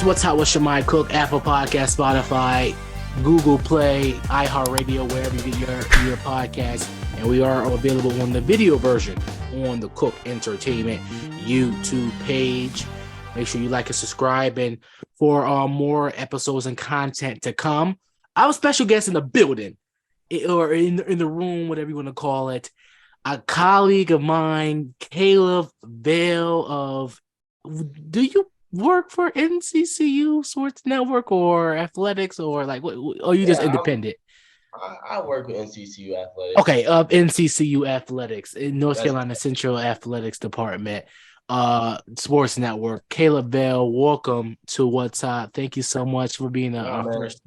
It's What's Hot with Shimei Cook, Apple Podcast, Spotify, Google Play, iHeartRadio, wherever you get your podcast. And we are available on the video version on the Cook Entertainment YouTube page. Make sure you like and subscribe. And for more episodes and content to come, I have a special guest in the building, or in the room, whatever you want to call it. A colleague of mine, Caleb Veal of... Do you work for NCCU Sports Network or athletics, or like what? Or you just independent? I work with NCCU Athletics. Okay, NCCU Athletics in North Carolina Central Athletics Department, Sports Network. Caleb Veal, welcome to What's Hot. Thank you so much for being our first.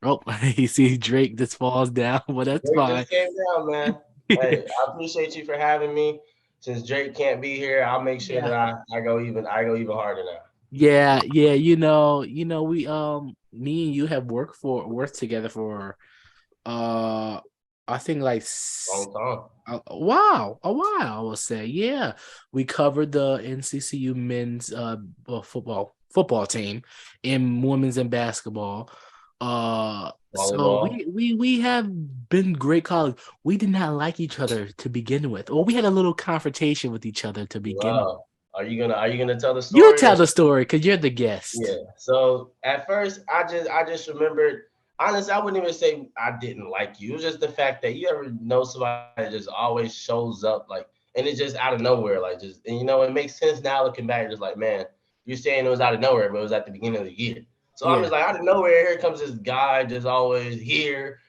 Oh, you see Drake just falls down, but that's Drake fine. Just came down, man. Hey, I appreciate you for having me. Since Drake can't be here, I'll make sure that I go even harder now. Yeah. You know, we me and you have worked together for I think like long time. A while, I will say. Yeah. We covered the NCCU men's football team and women's and basketball. So we have been great colleagues. We did not like each other to begin with, or we had a little confrontation with each other to begin with. Are you gonna tell the story? You tell the story because you're the guest. Yeah. So at first, I just remembered. Honestly, I wouldn't even say I didn't like you. It was just the fact that you ever know somebody that just always shows up, like, and it's just out of nowhere, like, just, and it makes sense now looking back. Just like, man, you're saying it was out of nowhere, but it was at the beginning of the year. So I'm just like, out of nowhere, here comes this guy, just always here,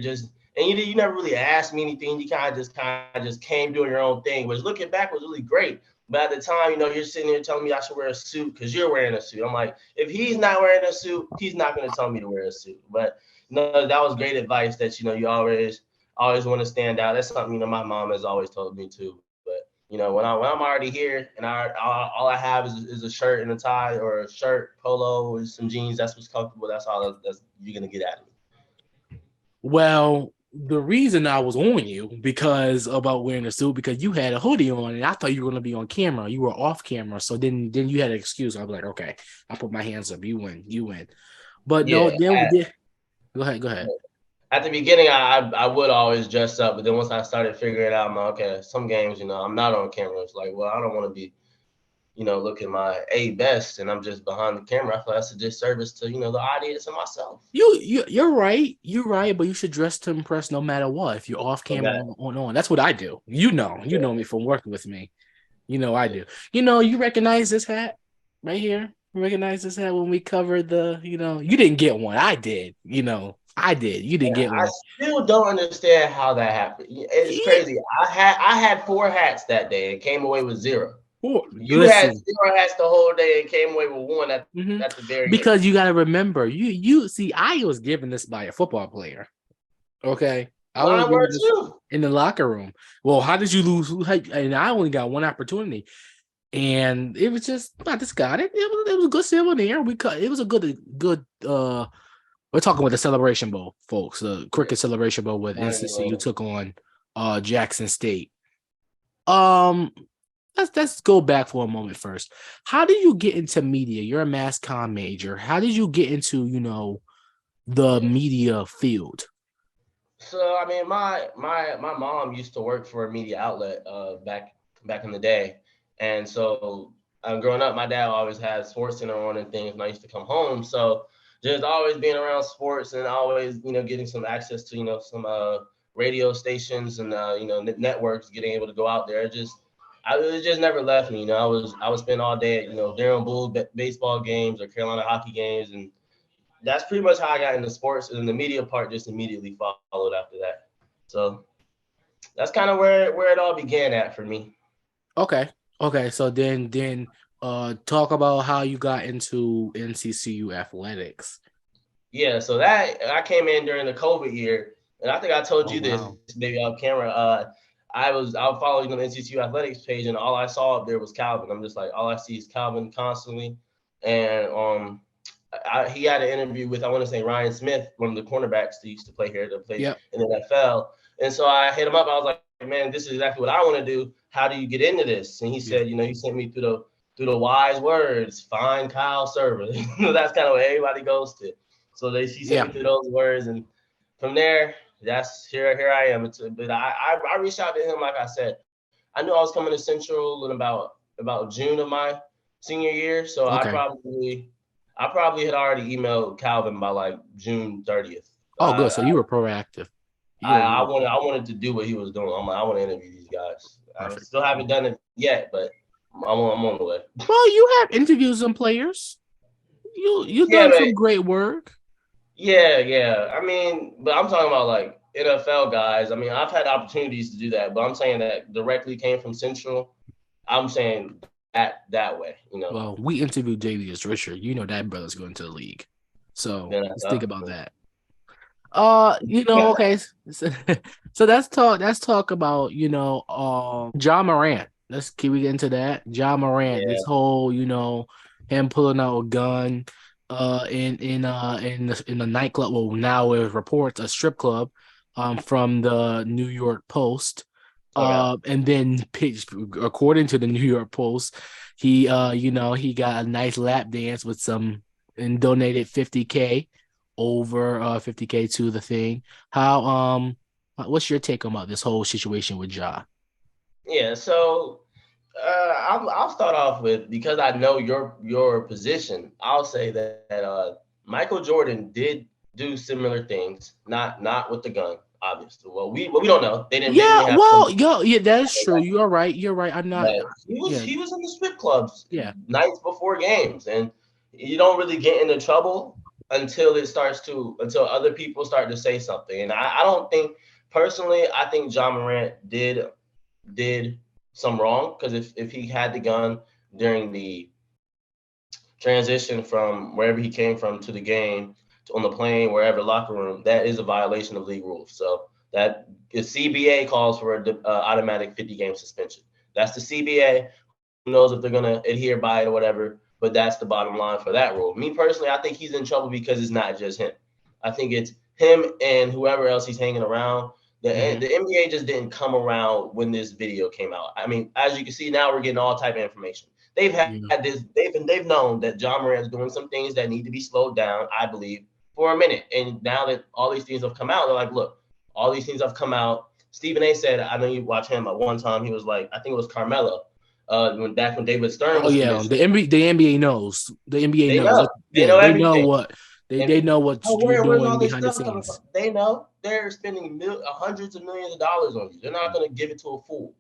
just, and you never really asked me anything. You kind of just came doing your own thing, which looking back was really great. But at the time, you're sitting there telling me I should wear a suit because you're wearing a suit. I'm like, if he's not wearing a suit, he's not going to tell me to wear a suit. But that was great advice that, you always want to stand out. That's something, my mom has always told me too. But, when I'm already here and all I have is a shirt and a tie, or a shirt, polo, or some jeans, that's what's comfortable. That's all that's you're going to get out of me. Well, the reason I was on you because about wearing a suit, because you had a hoodie on and I thought you were going to be on camera. You were off camera. So then you had an excuse. I was like, okay, I put my hands up. You win. But no, then we did. Go ahead. At the beginning, I would always dress up. But then once I started figuring it out, I'm like, okay, some games, I'm not on camera. It's like, well, I don't want to be, looking my best, and I'm just behind the camera. I feel that's a disservice to, the audience and myself. You're right. You're right, but you should dress to impress no matter what. If you're off camera on, that's what I do. You know me from working with me. I do. You recognize this hat right here? You recognize this hat when we covered the, you didn't get one. I did. I did. You didn't get one. I still don't understand how that happened. It's crazy. I had 4 hats that day and came away with 0. You had 0 hats the whole day and came away with 1 at the very because end. You got to remember, you see, I was given this by a football player. Okay, I was too in the locker room. Well, how did you lose? And I only got 1 opportunity, and it was just I just got it. It was a good souvenir. It was a good. We're talking about the Celebration Bowl, folks. The cricket Celebration Bowl with NCCU took on Jackson State. Let's go back for a moment first. How did you get into media? You're a mass comm major. How did you get into, the media field? So, I mean, my mom used to work for a media outlet back in the day. And so growing up, my dad always had Sports Center on and things, and I used to come home. So just always being around sports and always, getting some access to, some radio stations and, networks, getting able to go out there. It just never left me. I would spend all day at, Durham Bulls baseball games or Carolina hockey games. And that's pretty much how I got into sports. And the media part just immediately followed after that. So that's kind of where it all began at for me. Okay. So then talk about how you got into NCCU athletics. Yeah. So that I came in during the COVID year. And I think I told you this maybe off camera. I was following the NCCU athletics page, and all I saw up there was Calvin. I'm just like, all I see is Calvin constantly. And he had an interview with, I want to say, Ryan Smith, one of the cornerbacks that used to play here, in the NFL. And so I hit him up. I was like, man, this is exactly what I want to do. How do you get into this? And he said, he sent me through through the wise words, find Kyle Server. That's kind of what everybody goes to. So she sent me through those words, and from there, that's here I am. But I reached out to him, like I said. I knew I was coming to Central in about June of my senior year, so Okay. I probably had already emailed Calvin by like June 30th. Oh, good. So you were proactive. I wanted to do what he was doing. I'm like, I want to interview these guys. Perfect. I still haven't done it yet, but I'm on the way. Well, you have interviews and players. You've done some great work. Yeah. I mean, but I'm talking about like NFL guys. I mean, I've had opportunities to do that, but I'm saying that directly came from Central. I'm saying that way, you know. Well, we interviewed Javius Richard. You know that brother's going to the league. So let's think about that. Okay. So let's talk about, Ja Morant. Can we get into that? Ja Morant, this whole, him pulling out a gun in the nightclub. Well, now it reports a strip club from the New York Post. And then according to the New York Post, he he got a nice lap dance with some and donated $50K over $50K to the thing. What's your take about this whole situation with Ja? Yeah, so I'll start off with, because I know your position. I'll say that Michael Jordan did do similar things, not with the gun, obviously. Well, we don't know. They didn't. That is true. You're right. I'm not. He was in the strip clubs nights before games, and you don't really get into trouble until other people start to say something. And I don't think personally. I think Ja Morant did some wrong, because if he had the gun during the transition from wherever he came from to the game, on the plane, wherever, locker room, that is a violation of league rules. So that the CBA calls for an automatic 50-game suspension. That's the CBA. Who knows if they're going to adhere by it or whatever, but that's the bottom line for that rule. Me personally, I think he's in trouble because it's not just him. I think it's him and whoever else he's hanging around. The NBA just didn't come around when this video came out. I mean, as you can see now, we're getting all type of information. They've had this. They've known that Ja Morant is doing some things that need to be slowed down, I believe, for a minute. And now that all these things have come out, they're like, look, all these things have come out. Stephen A. said, I know you watch him at one time. He was like, I think it was Carmelo. When David Stern was the NBA knows. The NBA knows. They know everything. They know what you're doing behind the scenes. They know they're spending hundreds of millions of dollars on you. They're not going to give it to a fool.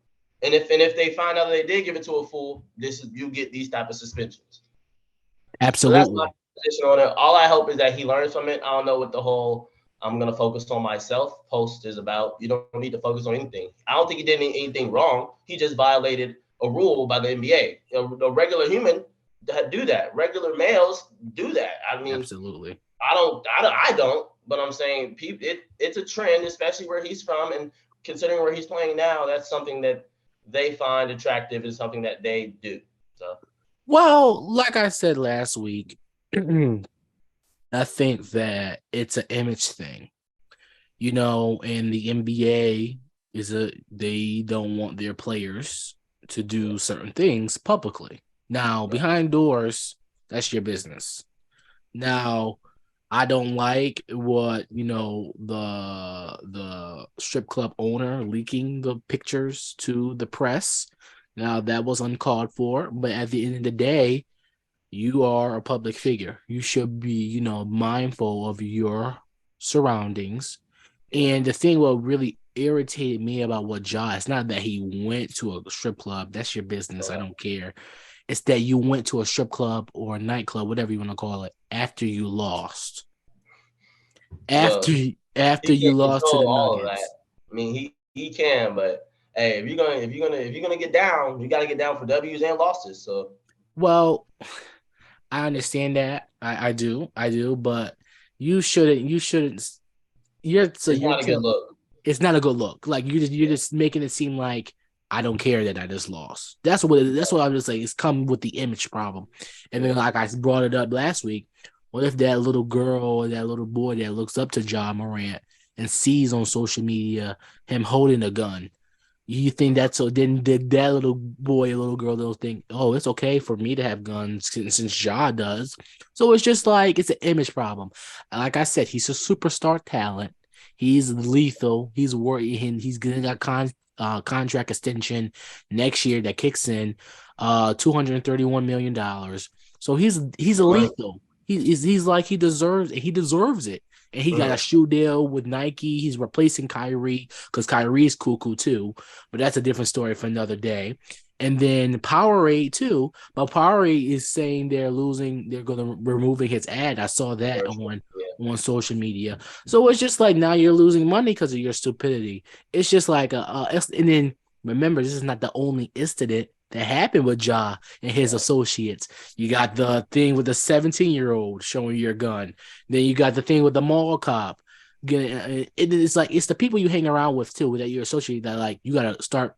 And if they find out that they did give it to a fool, you get these type of suspensions. Absolutely. So that's my position on it. All I hope is that he learns from it. I don't know what the whole I'm going to focus on myself post is about. You don't need to focus on anything. I don't think he did anything wrong. He just violated a rule by the NBA. A regular human do that. Regular males do that. I mean, absolutely. I don't. But I'm saying it's a trend, especially where he's from, and considering where he's playing now, that's something that they find attractive and something that they do. So, well, like I said last week, I think that it's an image thing. And the NBA they don't want their players to do certain things publicly. Now, behind doors, that's your business. Now, I don't like what, the strip club owner leaking the pictures to the press. Now, that was uncalled for, but at the end of the day, you are a public figure. You should be, mindful of your surroundings. And the thing what really irritated me about what Ja, it's not that he went to a strip club. That's your business. I don't care. It's that you went to a strip club or a nightclub, whatever you want to call it, after you lost. After you lost to the Nuggets. I mean, he can, but hey, if you're gonna get down, you got to get down for W's and losses. So, well, I understand that. I do, but you shouldn't. It's not a good look. It's not a good look. Like you're just making it seem like I don't care that I just lost. That's what I'm just saying. It's come with the image problem. And then, like I brought it up last week, what if that little girl or that little boy that looks up to Ja Morant and sees on social media him holding a gun, You think that's so? Then did that little boy, little girl, they'll think, oh, it's okay for me to have guns since Ja does. So it's just like it's an image problem. Like I said, he's a superstar talent. He's lethal. He's working. He's getting a contract extension next year that kicks in $231 million. So he's a Right. lethal. He's like he deserves it. And he got a Mhm. shoe deal with Nike. He's replacing Kyrie because Kyrie is cuckoo too, but that's a different story for another day. And then Powerade too, but Powerade is saying they're going to removing his ad. I saw that Commercial. Yeah. on social media. So it's just like now you're losing money because of your stupidity. It's just like and then remember, this is not the only incident that happened with Ja and his associates. You got the thing with the 17-year-old showing your gun. Then you got the thing with the mall cop. It's like it's the people you hang around with too that you're associated that like you gotta start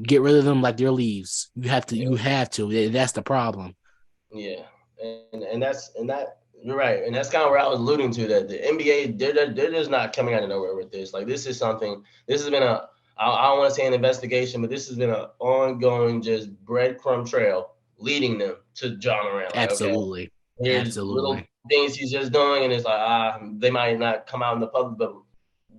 get rid of them like their leaves. You Yeah. have to. That's the problem. Yeah, and that you're right, and that's kind of where I was alluding to that the NBA they're just not coming out of nowhere with this. Like this is something. This has been I don't want to say an investigation, but this has been an ongoing just breadcrumb trail leading them to John Morant. Like okay, Absolutely. here's little Absolutely. things he's just doing, and it's like they might not come out in the public, but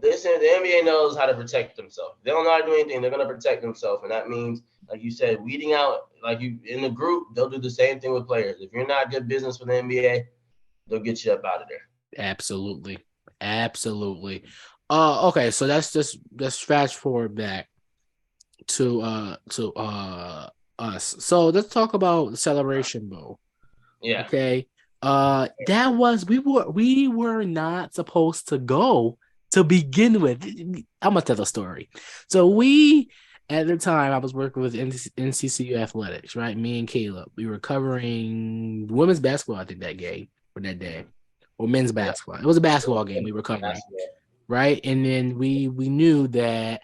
this the NBA knows how to protect themselves. They don't know how to do anything. They're gonna protect themselves, and that means, like you said, weeding out. Like you in the group, they'll do the same thing with players. If you're not good business for the NBA, they'll get you up out of there. Absolutely. Absolutely. Okay, so let's fast forward back to us. So let's talk about the Celebration Bowl. Yeah. Okay. That was we were not supposed to go to begin with. I'm gonna tell the story. So we at the time I was working with NCCU athletics, right? Me and Caleb. We were covering women's basketball, I think that game or that day. Or men's Yeah. basketball. It was a basketball game we were covering, Basketball. right? And then we knew that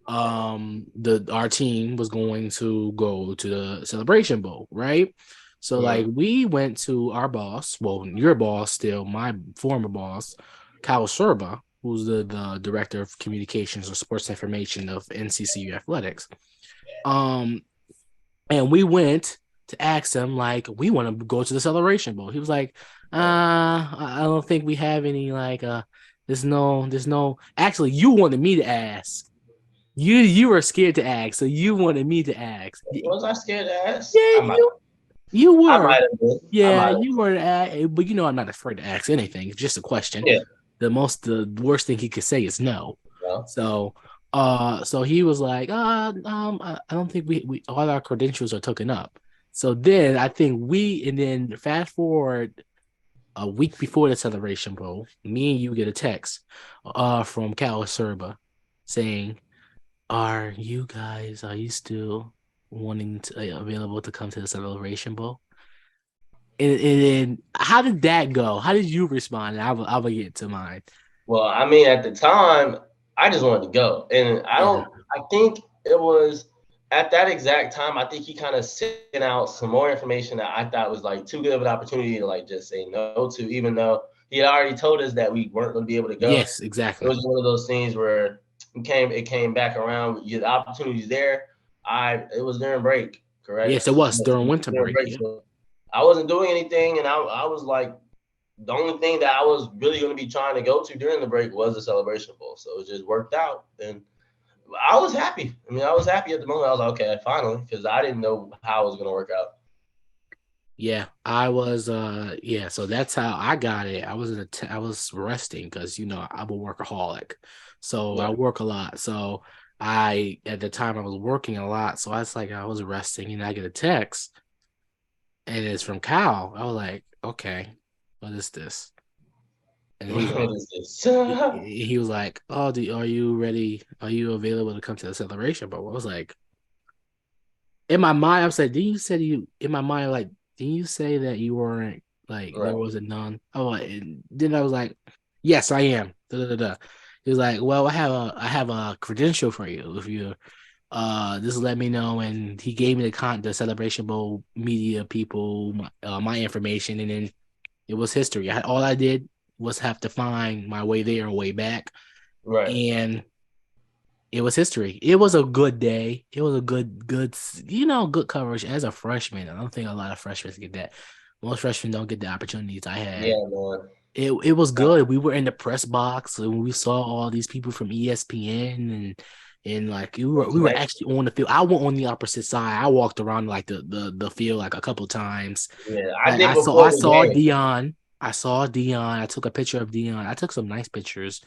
our team was going to go to the Celebration Bowl, right? So like Mm. we went to our boss, well, your boss still, my former boss, Kyle Serba, who's the director of communications or sports information of NCCU athletics. Um, and we went to ask him like we want to go to the Celebration Bowl. He was like, Right. I don't think we have any like there's no actually you wanted me to ask. You were scared to ask, so you wanted me to ask. Was I scared to ask? Yeah, you I were. might have been. I Yeah, might have. you were. But I'm not afraid to ask anything. It's just a question. Yeah. The worst thing he could say is no. No. So he was like, I don't think we all our credentials are taken up. So then I think and then fast forward a week before the Celebration Bowl, me and you get a text, from Cal Serba saying, are you still wanting to available to come to the Celebration Bowl? And then how did that go? How did you respond? I will get to mine. Well, I mean, at the time, I just wanted to go, and I Yeah. don't. I think it was at that exact time. I think he kind of sent out some more information that I thought was like too good of an opportunity to like just say no to, even though he had already told us that we weren't going to be able to go. Yes, It exactly. was one of those things where it came back around. The opportunity's there. It was during break, Yes, correct? it was Yes, during winter during break. break. Yeah. So I wasn't doing anything, and I was like the only thing that I was really going to be trying to go to during the break was the Celebration Bowl. So it just worked out. And I was happy. I mean, I was happy at the moment. I was like, okay, finally, because I didn't know how it was going to work out. Yeah, I was yeah, so that's how I got it. I was resting because I'm a workaholic. So I Yeah. work a lot. So I at the time I was working a lot. So I was resting and I get a text and it's from Cal. I was like, okay, what is this? And he What goes, is this? he was like, "Oh, are you ready? Are you available to come to the celebration?" But I was like, in my mind, I'm saying, didn't you say you in my mind like, didn't you say that you weren't like there Right. wasn't none? Oh, and then I was like, yes, I am. Da, da, da, da. He was like, well, I have a credential for you if you just let me know. And he gave me the Celebration Bowl media people my information, and then it was history. All I did was have to find my way there or way back, Right. and It was history. It was a good day. It was a good good coverage as a freshman. I don't think a lot of freshmen get that. Most freshmen don't get the opportunities I had. Yeah, man. It was good. We were in the press box and we saw all these people from ESPN and like we were actually on the field. I went on the opposite side. I walked around like the field like a couple times. Yeah, I Like did I saw I before the saw game. Deion. I saw Deion. I took a picture of Deion. I took some nice pictures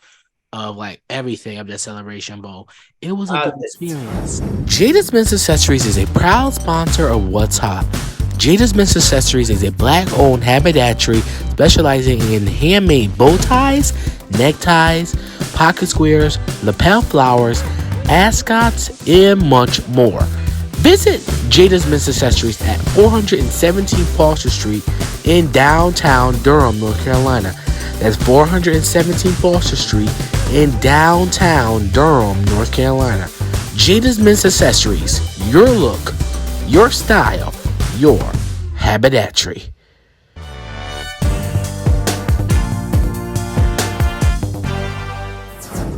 of like everything of the Celebration Bowl. It was a I, good experience. Jada Smith's Accessories is a proud sponsor of What's Hot. Jada Smith's Accessories is a black-owned haberdashery specializing in handmade bow ties, neckties, pocket squares, lapel flowers, ascots, and much more. Visit Jada Smith's Accessories at 417 Foster Street in downtown Durham, North Carolina. That's 417 Foster Street in downtown Durham, North Carolina. Jada Smith's Accessories, your look, your style, your haberdashery.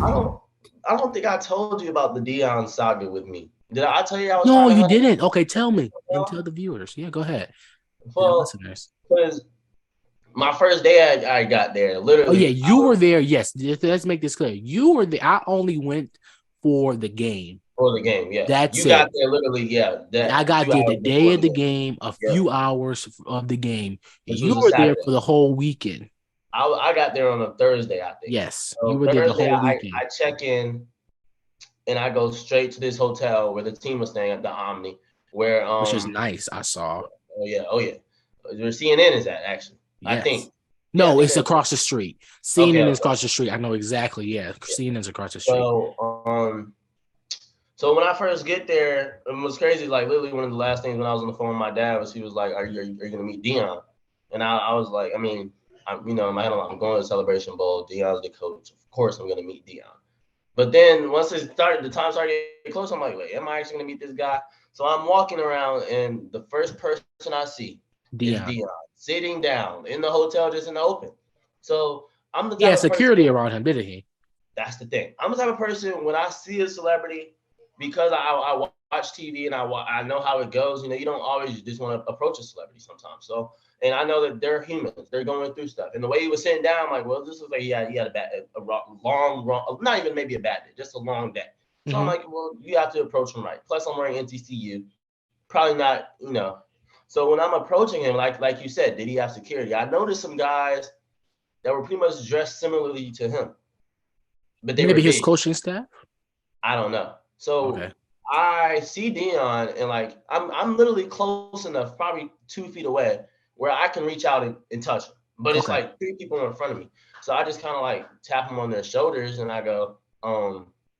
I don't think I told you about the Deion saga with me. Did I tell you I was No, trying to you hunt? didn't. Okay, tell me and tell the viewers. Yeah, go ahead. The Well, listeners. because my first day I got there, Oh yeah, literally, you were there. Yes, let's make this clear. You were there. I only went for the game. for the game. Yeah, That's you got it. there literally. Yeah, I that got 2 there the hours day before of the the game. game, a Yeah, few hours of the game. which You was a were there Saturday. for the whole weekend. I got there on a Thursday, I think. Yes, you So were there the Thursday, whole weekend, I check in and I go straight to this hotel where the team was staying at the Omni, where which is nice. I saw. oh yeah, where CNN is at actually. I Yes. think. Yeah, I No, think it's that's across the street. okay. CNN is Okay. across the street. I know exactly. Yeah, Yeah. CNN's across the street. So when I first get there, it was crazy. Like literally, one of the last things when I was on the phone with my dad was he was like, "Are you gonna meet Deion?" And I was like, I mean, in my head, I'm going to the Celebration Bowl. Deion's the coach. Of course, I'm gonna meet Deion. But then once the time started getting close, I'm like, wait, am I actually gonna meet this guy? So I'm walking around, and the first person I see is Deion. Deion sitting down in the hotel, just in the open. So I'm the He type had of person. security around him, didn't he? That's the thing. I'm the type of person when I see a celebrity, because I watch TV and I know how it goes. You don't always just want to approach a celebrity sometimes. So, and I know that they're humans. They're going through stuff. And the way he was sitting down, I'm like, well, this was like he had not even maybe a bad day, just a long day. So I'm Mm-hmm. like, well, you have to approach him right. Plus, I'm wearing NCCU. Probably not. So when I'm approaching him, like you said, did he have security? I noticed some guys that were pretty much dressed similarly to him, but they were Maybe his big. coaching staff. I don't know. So Okay. I see Deion and like I'm literally close enough, probably 2 feet away, where I can reach out and touch him. But it's Okay. like 3 people in front of me. So I just kind of like tap them on their shoulders and I go,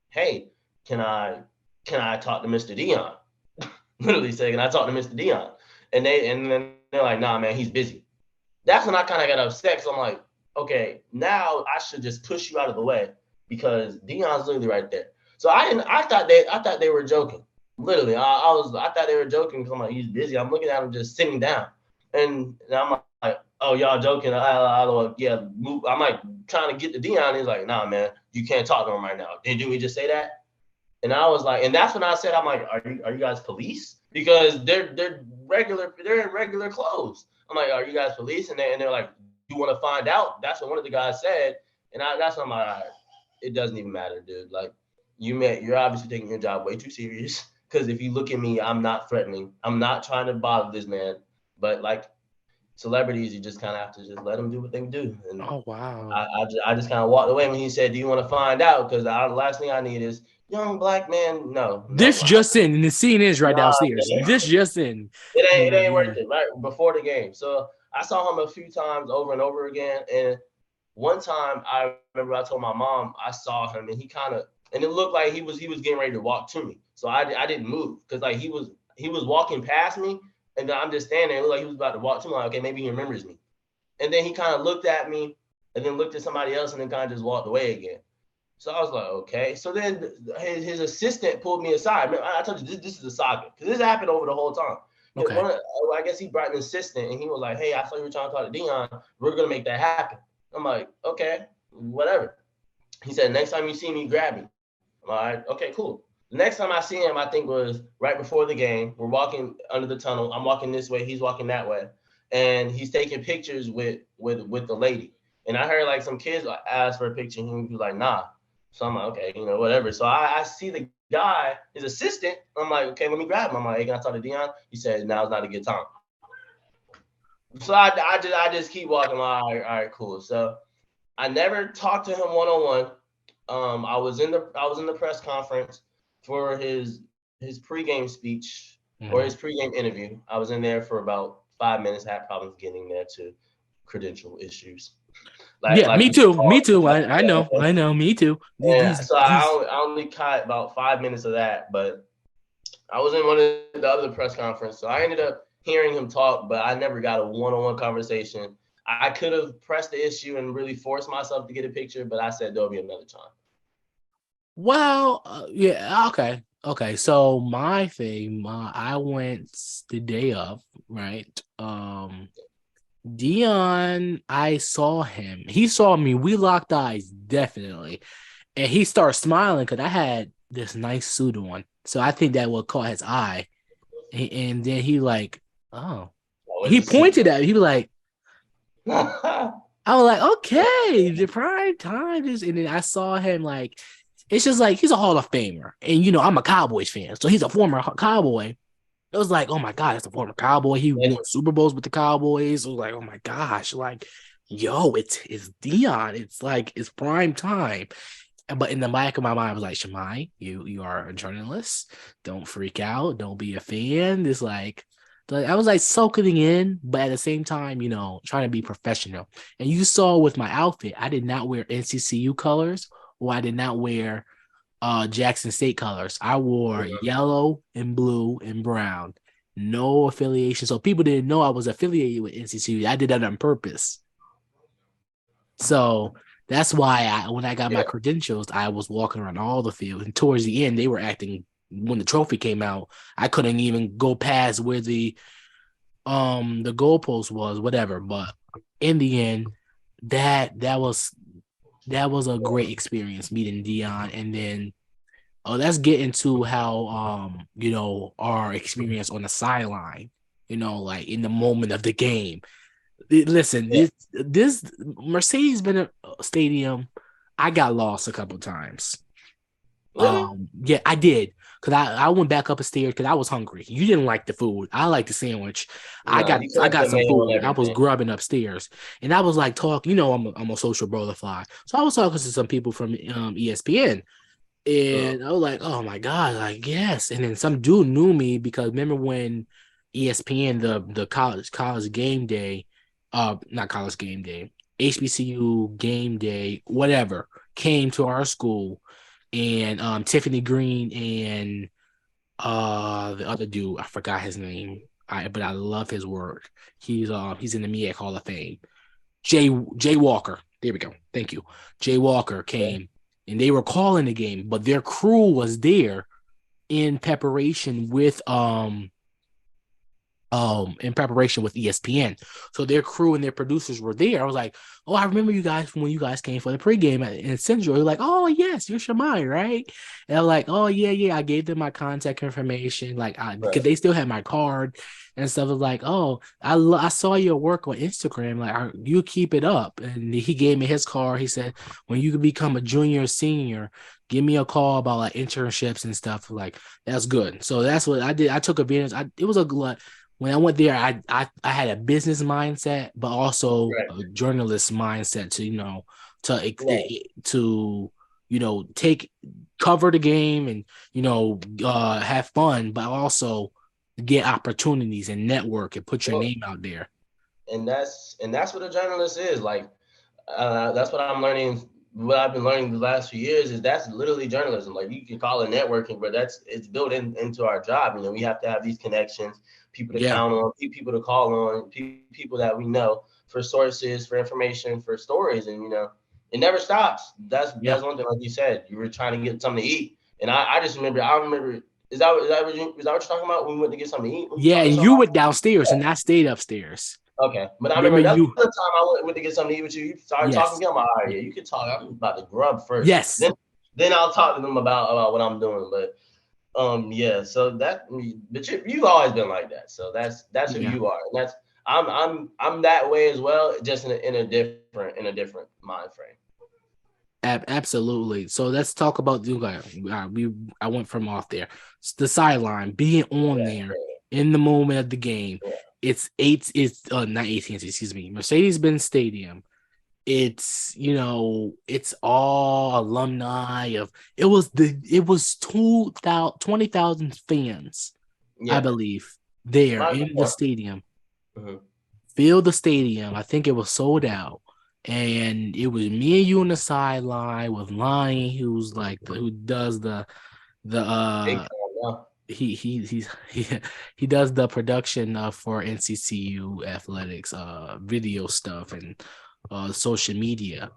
hey, can I talk to Mr. Deion? Literally say, can I talk to Mr. Deion? And then they're like, nah, man, he's busy. That's when I kind of got upset because I'm like, okay, now I should just push you out of the way because Deion's literally right there. So I thought they were joking. Literally, I thought they were joking because I'm like, he's busy. I'm looking at him just sitting down, and I'm like, oh, y'all joking? Yeah, move. I'm like trying to get to Deion. He's like, nah, man, you can't talk to him right now. Didn't we just say that? And I was like, and that's when I said, I'm like, are you guys police? Because they're in regular clothes. I'm like, are you guys police? And they're like, you want to find out? That's what one of the guys said. And that's when I'm like, all right, it doesn't even matter, dude. Like, you're obviously taking your job way too serious. Because if you look at me, I'm not threatening. I'm not trying to bother this man. But like celebrities, you just kind of have to just let them do what they do. And Oh wow. I just kind of walked away when he said, do you want to find out? Because the last thing I need is young black man. No. This just in, and the scene is right Nah, downstairs. This just in. it ain't worth Yeah. it, right? Before the game. So I saw him a few times over and over again. And one time I remember I told my mom I saw him and and it looked like he was getting ready to walk to me. So I didn't move because like he was walking past me and then I'm just standing there. It looked like he was about to walk to me. Like, okay, maybe he remembers me. And then he kind of looked at me and then looked at somebody else and then kind of just walked away again. So I was like, okay. So then his assistant pulled me aside. I told you this is a saga because this happened over the whole time. Okay. I guess he brought an assistant and he was like, hey, I saw you were trying to talk to Deion. We're going to make that happen. I'm like, okay, whatever. He said, next time you see me, grab me. All right, okay, cool. The next time I see him, I think was right before the game. We're walking under the tunnel. I'm walking this way. He's walking that way, and he's taking pictures with the lady. And I heard like some kids ask for a picture, and he was like, "Nah." So I'm like, okay, whatever. So I see the guy, his assistant. I'm like, okay, let me grab him. I'm like, hey, can I talk to Deion? He said, now's not a good time. So I just keep walking. All right, cool. So I never talked to him one on one. I was in the press conference for his pregame speech or his pregame interview. I was in there for about 5 minutes. Had problems getting there to credential issues. Me too. Me too. I know. Me too. Yeah, so I only caught about 5 minutes of that, but I was in one of the other press conference, so I ended up hearing him talk, but I never got a one-on-one conversation. I could have pressed the issue and really forced myself to get a picture, but I said there'll be another time. Well, yeah, okay. So my thing, I went the day of, right? Deion, I saw him. He saw me. We locked eyes, definitely, and he started smiling because I had this nice suit on. So I think that what caught his eye, and then he like, oh, he pointed at me. He was like, I was like, okay, the prime time is, and then I saw him like. It's just like he's a Hall of Famer. And, I'm a Cowboys fan. So he's a former Cowboy. It was like, oh my God, it's a former Cowboy. He won Super Bowls with the Cowboys. It was like, oh my gosh, like, yo, it's Deion. It's like it's prime time. But in the back of my mind, I was like, Shimei, you are a journalist. Don't freak out. Don't be a fan. It's like I was like soaking in, but at the same time, trying to be professional. And you saw with my outfit, I did not wear NCCU colors. Or I did not wear Jackson State colors. I wore yellow and blue and brown. No affiliation. So people didn't know I was affiliated with NCCU. I did that on purpose. So that's why when I got my credentials, I was walking around all the fields. And towards the end, they were acting, when the trophy came out, I couldn't even go past where the goalpost was, whatever. But in the end, that was a great experience meeting Deion. And then let's get into how our experience on the sideline, like in the moment of the game. Listen, this Mercedes-Benz Stadium, I got lost a couple times. Really? Yeah, I did. Cause I went back upstairs because I was hungry. You didn't like the food. I like the sandwich. I got some food. I was grubbing upstairs, and I was like talking. I'm a social butterfly, so I was talking to some people from ESPN, and I was like, oh my God, like yes. And then some dude knew me because remember when ESPN the college game day, not college game day, HBCU game day, whatever, came to our school. And Tiffany Green and the other dude, I forgot his name. But I love his work. He's in the MEAC Hall of Fame. Jay Walker. There we go. Thank you. Jay Walker came and they were calling the game, but their crew was there in preparation with ESPN. So their crew and their producers were there. I was like, oh, I remember you guys from when you guys came for the pregame in Central. They're like, oh, yes, you're Shimei, right? And I'm like, oh, yeah. I gave them my contact information, because they still had my card and stuff. I was like, oh, I saw your work on Instagram. Like, you keep it up. And he gave me his card. He said, when you can become a junior or senior, give me a call about like internships and stuff. Like, that's good. So that's what I did. I took advantage. It was a glut. When I went there, I had a business mindset, but also a journalist mindset to cover the game and have fun, but also get opportunities and network and put your name out there. And that's what a journalist is. Like that's what I'm learning. What I've been learning the last few years is that's literally journalism. Like you can call it networking, but it's built into our job. We have to have these connections, people to count on, people to call on, people that we know for sources, for information, for stories, and it never stops. That's one thing, like you said, you were trying to get something to eat, and I just remember. I remember. Is that what you're talking about? When we went to get something to eat. Yeah, and you went downstairs, and I stayed upstairs. Okay, but I remember that's the time I went to get something to eat with you. You started talking to me. I'm like, all right, you can talk. I'm about to grub first. Yes. then I'll talk to them about what I'm doing. But yeah, so but you've always been like that. So that's who you are. And that's I'm that way as well, just in a different mind frame. Absolutely. So let's talk about I went from off there. The sideline, being on there in the moment of the game. Yeah. It's not AT&T, excuse me, Mercedes-Benz Stadium. It's it's all alumni of it was 20,000 fans, I believe, there in the stadium. Mm-hmm. Filled the stadium. I think it was sold out. And it was me and you on the sideline with Lonnie, who's like who does the he does the production for NCCU athletics video stuff and social media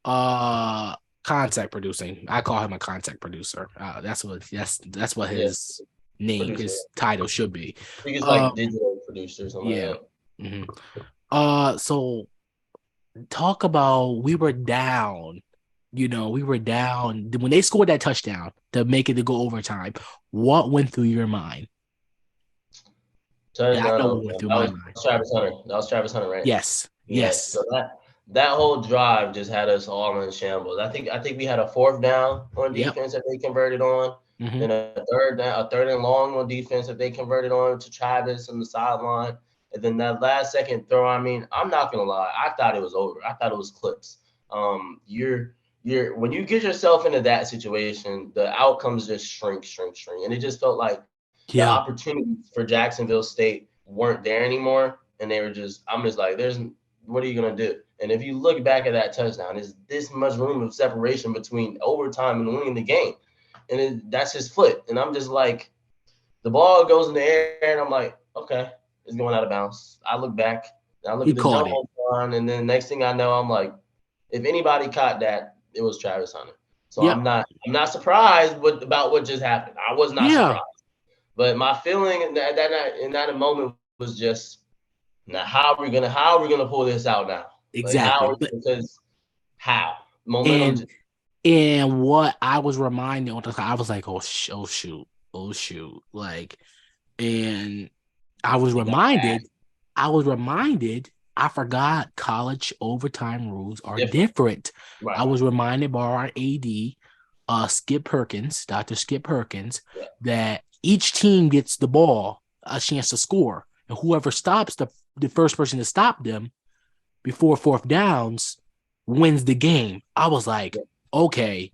contact producing. I call him a contact producer. That's what his name, producer. His title should be. He's like digital producer or something. Yeah. Like that. Mm-hmm. So talk about we were down. We were down when they scored that touchdown to make it to go overtime. What went through your mind? I know what went through my mind. Travis Hunter. That was Travis Hunter, right? Yes. So that whole drive just had us all in shambles. I think we had a fourth down on defense that they converted on, and a third and long on defense that they converted on to Travis on the sideline. And then that last second throw, I mean, I'm not gonna lie, I thought it was over. I thought it was clips. You're when you get yourself into that situation, the outcomes just shrink, and it just felt like the opportunities for Jacksonville State weren't there anymore, and I'm just like, what are you gonna do? And if you look back at that touchdown, there's this much room of separation between overtime and winning the game, and that's his foot, and I'm just like, the ball goes in the air, and I'm like, okay. It's going out of bounds. I look back. I look at the jump on, and then next thing I know, I'm like, if anybody caught that, it was Travis Hunter. So I'm not surprised about what just happened. I was not surprised. But my feeling in that moment was just, now how are we gonna pull this out now? Exactly. How? Momentum. And what I was reminded, I was like, oh shoot. Like, and I was reminded, I forgot college overtime rules are different. Right. I was reminded by our AD, Dr. Skip Perkins, that each team gets the ball, a chance to score. And whoever stops the first person to stop them before fourth downs wins the game. I was like, okay,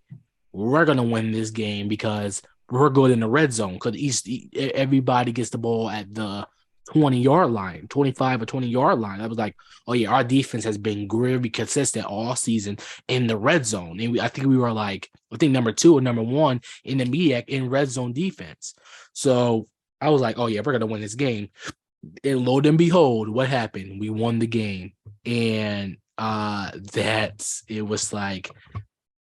we're going to win this game because we're good in the red zone because everybody gets the ball at the 20-yard line, 25 or 20-yard line. I was like, oh yeah, our defense has been really consistent all season in the red zone. And I think we were number 2 or number 1 in the MEAC in red zone defense. So I was like, oh yeah, we're going to win this game. And lo and behold, what happened? We won the game. And it was like,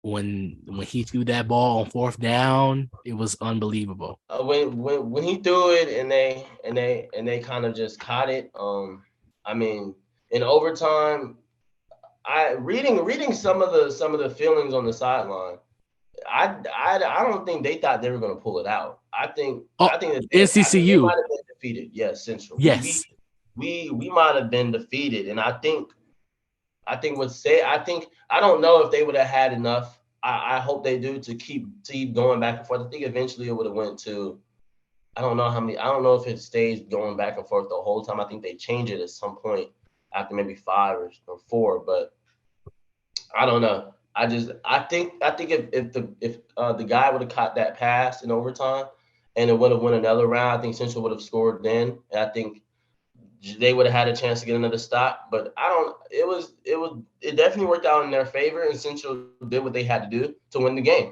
when he threw that ball on fourth down, it was unbelievable. When he threw it and they kind of just caught it. I mean, in overtime, reading some of the feelings on the sideline, I don't think they thought they were going to pull it out. I think that NCCU might have been defeated. Yes, Central. Yes, we might have been defeated, and I don't know if they would have had enough. I hope they do to keep going back and forth. I think eventually it would have went to, I don't know if it stays going back and forth the whole time. I think they change it at some point after maybe 5 or 4, but I don't know. I think if the guy would have caught that pass in overtime and it would have went another round, I think Central would have scored then. And I think they would have had a chance to get another stop, but it definitely worked out in their favor, and Central did what they had to do to win the game.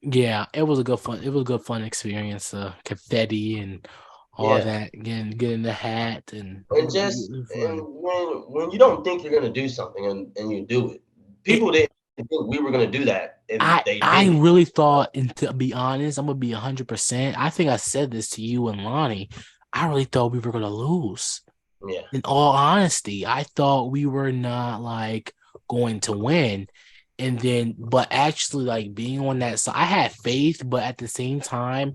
Yeah, it was a good fun experience. Confetti and all that, again, getting the hat and when you don't think you're gonna do something and you do it, people didn't think we were gonna do that. And I really thought, and to be honest, I'm gonna be 100%. I think I said this to you and Lonnie. I really thought we were going to lose. Yeah. In all honesty, I thought we were not going to win. And then, but actually, like being on that side, I had faith, but at the same time,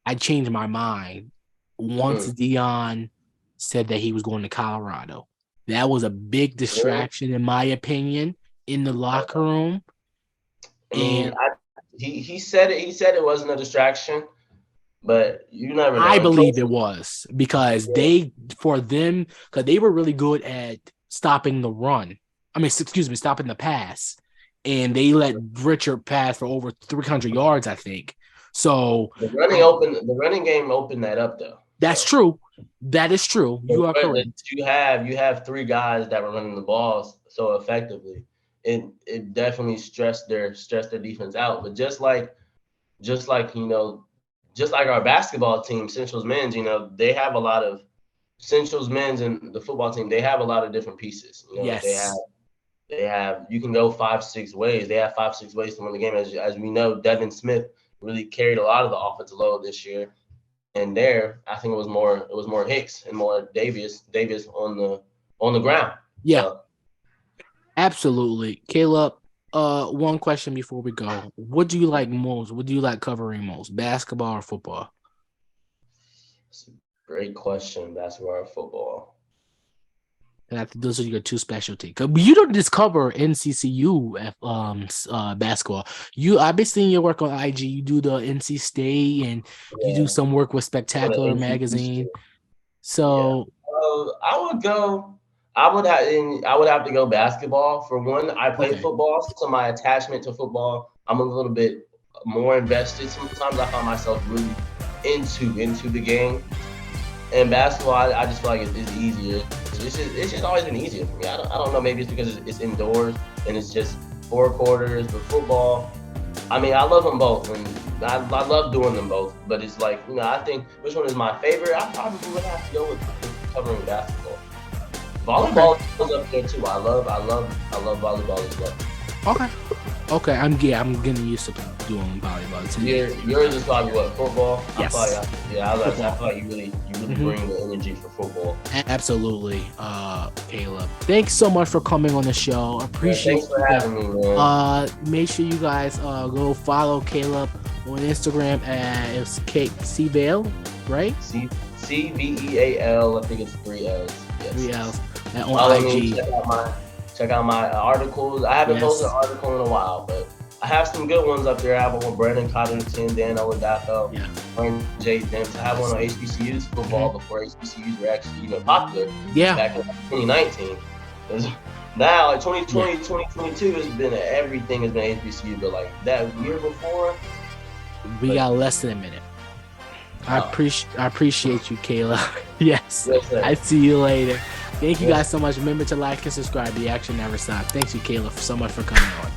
I changed my mind once Deion said that he was going to Colorado. That was a big distraction, in my opinion, in the locker room. And he said it. He said it wasn't a distraction, but you never know. I believe it was because they were really good at stopping the run. I mean, excuse me, stopping the pass, and they let Richard pass for over 300 yards, I think. So the running game opened that up, though. That's true. That is true. You are correct. You have three guys that were running the balls so effectively. It definitely stressed their defense out. But just like our basketball team, Central's men's, they have a lot of Central's men's and the football team. They have a lot of different pieces. Yes. They have. You can go 5-6 ways. They have 5-6 ways to win the game. As we know, Devin Smith really carried a lot of the offensive load this year. And there, I think it was more Hicks and more Davis on the ground. Yeah. So. Absolutely. Caleb, one question before we go. What do you like most? What do you like covering most? Basketball or football? That's a great question. Basketball or football? And I think those are your two specialties. You don't just cover NCCU basketball. I've been seeing your work on IG. You do the NC State and you do some work with Spectacular magazine. So I would have to go basketball for one. I played football, so my attachment to football, I'm a little bit more invested. Sometimes I find myself really into the game. And basketball, I just feel like it's easier. It's just always been easier for me. I don't know. Maybe it's because it's indoors and it's just 4 quarters. But football, I mean, I love them both, and I love doing them both. But it's like, I think which one is my favorite? I probably would have to go with covering basketball. Volleyball is up there too. I love volleyball as well. Okay. I'm getting used to doing volleyball too. Yours is probably what, football? Yes. I feel like you really bring the energy for football. Absolutely, Caleb. Thanks so much for coming on the show. Appreciate thanks for having me, man. Make sure you guys go follow Caleb on Instagram at C Veal, right? CVEAL. I think it's 3 L's. Yes. 3 L's. And on IG. Check out my articles. I haven't posted an article in a while, but I have some good ones up there. I have one with Brandon Cotterton, Dan Oladapo, Jay Demps. I have one on HBCU's football before HBCUs were actually popular. Yeah. Back in 2019. Now, like 2020, 2022 everything has been HBCU, but like that year before, we got less than a minute. I appreciate you, Caleb. Yes. I see you later. Thank you guys so much. Remember to like and subscribe. The action never stops. Thanks you, Caleb, so much for coming on.